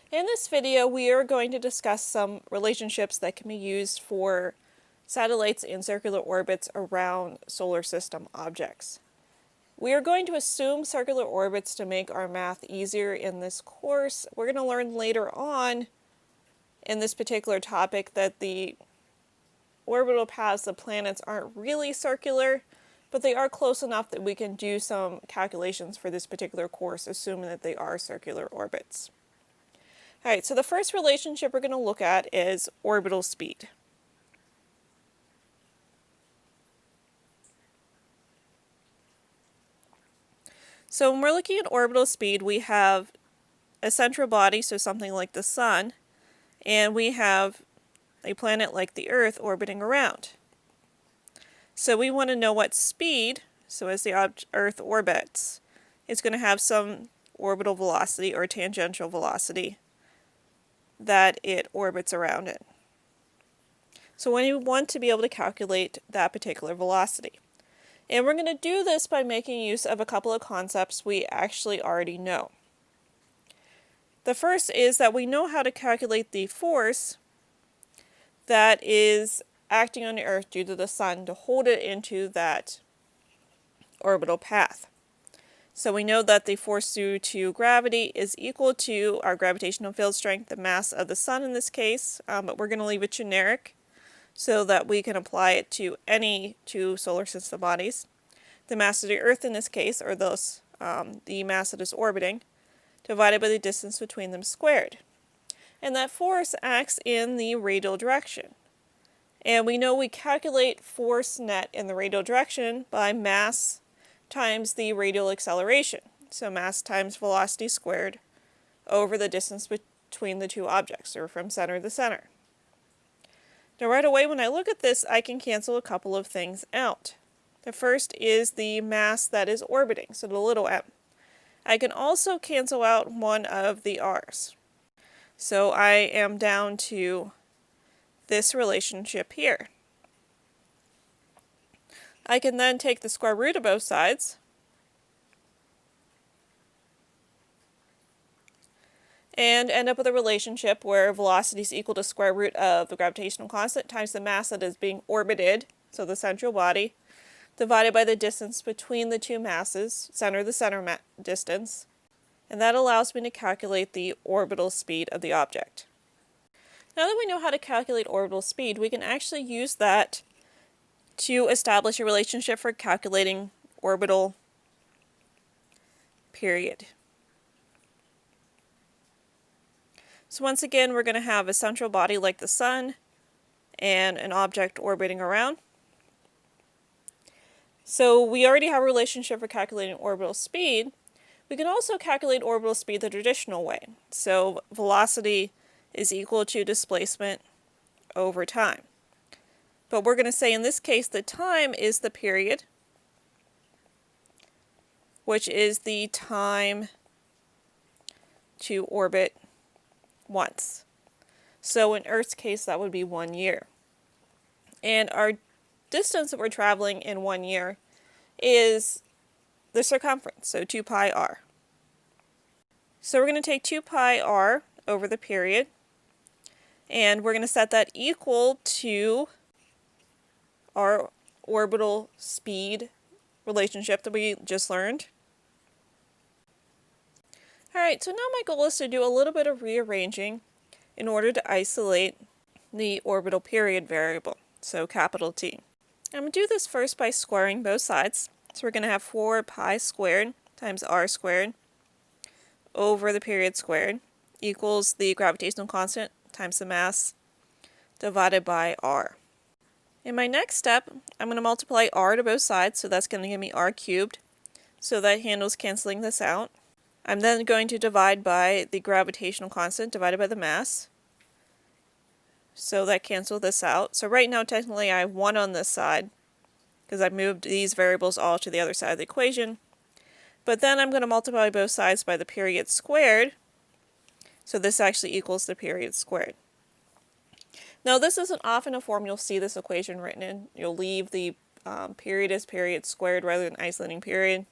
In this video, we are going to discuss some relationships that can be used for satellites in circular orbits around solar system objects. We are going to assume circular orbits to make our math easier in this course. We're going to learn later on in this particular topic that the orbital paths of planets aren't really circular, but they are close enough that we can do some calculations for this particular course, assuming that they are circular orbits. Alright, so the first relationship we're going to look at is orbital speed. So when we're looking at orbital speed, we have a central body, so something like the Sun, and we have a planet like the Earth orbiting around. So we want to know what speed, so as the Earth orbits, it's going to have some orbital velocity or tangential velocity that it orbits around it. So we want to be able to calculate that particular velocity. And we're going to do this by making use of a couple of concepts we actually already know. The first is that we know how to calculate the force that is acting on the Earth due to the Sun to hold it into that orbital path. So we know that the force due to gravity is equal to our gravitational field strength, the mass of the Sun in this case, but we're going to leave it generic so that we can apply it to any two solar system bodies. The mass of the Earth in this case, or thus the mass that is orbiting, divided by the distance between them squared. And that force acts in the radial direction. And we know we calculate force net in the radial direction by mass times the radial acceleration. So mass times velocity squared over the distance between the two objects, or from center to center. Now right away when I look at this, I can cancel a couple of things out. The first is the mass that is orbiting, so the little m. I can also cancel out one of the r's. So I am down to this relationship here. I can then take the square root of both sides and end up with a relationship where velocity is equal to square root of the gravitational constant times the mass that is being orbited, so the central body, divided by the distance between the two masses, center to center distance, and that allows me to calculate the orbital speed of the object. Now that we know how to calculate orbital speed, we can actually use that to establish a relationship for calculating orbital period. So once again, we're going to have a central body like the Sun and an object orbiting around. So we already have a relationship for calculating orbital speed. We can also calculate orbital speed the traditional way. So velocity is equal to displacement over time. But we're going to say in this case the time is the period, which is the time to orbit once. So in Earth's case that would be 1 year. And our distance that we're traveling in 1 year is the circumference, so 2 pi r. So we're going to take 2 pi r over the period, and we're going to set that equal to our orbital speed relationship that we just learned. Alright, so now my goal is to do a little bit of rearranging in order to isolate the orbital period variable, so capital T. I'm going to do this first by squaring both sides. So we're going to have 4 pi squared times r squared over the period squared equals the gravitational constant times the mass divided by r. In my next step, I'm going to multiply r to both sides, so that's going to give me r cubed. So that handles canceling this out. I'm then going to divide by the gravitational constant divided by the mass. So that cancels this out. So right now technically I have 1 on this side because I've moved these variables all to the other side of the equation. But then I'm going to multiply both sides by the period squared. So this actually equals the period squared. Now this isn't often a form you'll see this equation written in. You'll leave the period as period squared rather than isolating period.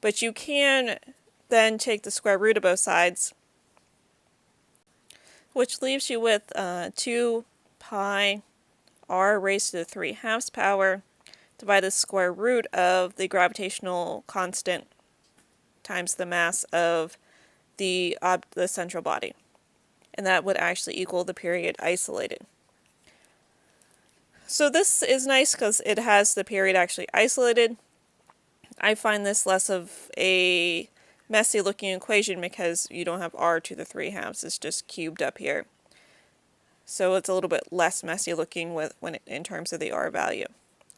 But you can then take the square root of both sides which leaves you with 2 pi r raised to the 3/2 power divided the square root of the gravitational constant times the mass of the central body. And that would actually equal the period isolated. So this is nice because it has the period actually isolated. I find this less of a messy looking equation because you don't have r to the 3/2, it's just cubed up here. So it's a little bit less messy looking in terms of the r value.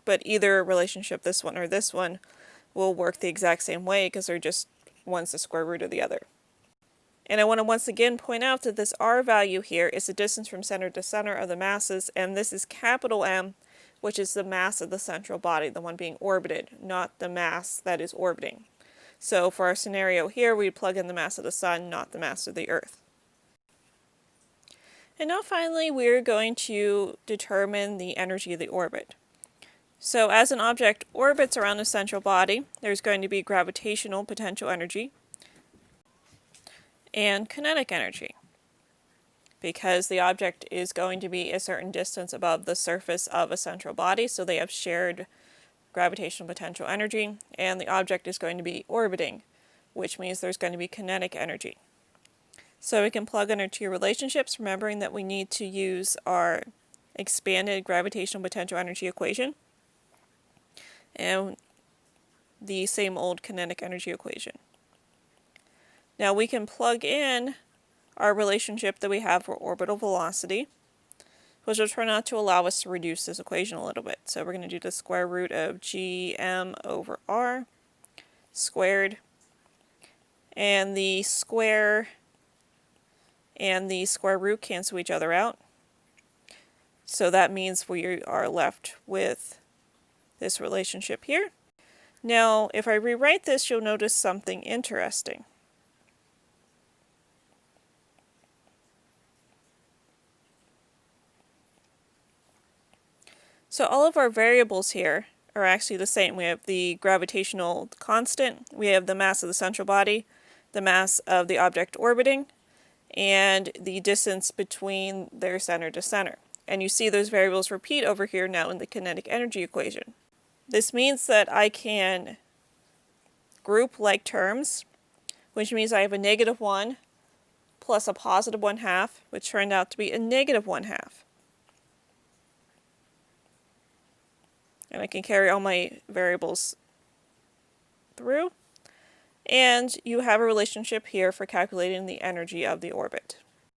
But either relationship, this one or this one, will work the exact same way because they're just one's the square root of the other. And I want to once again point out that this r value here is the distance from center to center of the masses, and this is capital M, which is the mass of the central body, the one being orbited, not the mass that is orbiting. So for our scenario here, we plug in the mass of the Sun, not the mass of the Earth. And now finally, we're going to determine the energy of the orbit. So as an object orbits around the central body, there's going to be gravitational potential energy and kinetic energy, because the object is going to be a certain distance above the surface of a central body, so they have shared gravitational potential energy, and the object is going to be orbiting, which means there's going to be kinetic energy. So we can plug in our two relationships, remembering that we need to use our expanded gravitational potential energy equation and the same old kinetic energy equation. Now we can plug in our relationship that we have for orbital velocity, which will turn out to allow us to reduce this equation a little bit. So we're going to do the square root of gm over r squared, and the square and the square root cancel each other out. So that means we are left with this relationship here. Now, if I rewrite this, you'll notice something interesting. So all of our variables here are actually the same. We have the gravitational constant, we have the mass of the central body, the mass of the object orbiting, and the distance between their center to center. And you see those variables repeat over here now in the kinetic energy equation. This means that I can group like terms, which means I have a -1 plus a positive 1/2, which turned out to be a -1/2. And I can carry all my variables through. And you have a relationship here for calculating the energy of the orbit.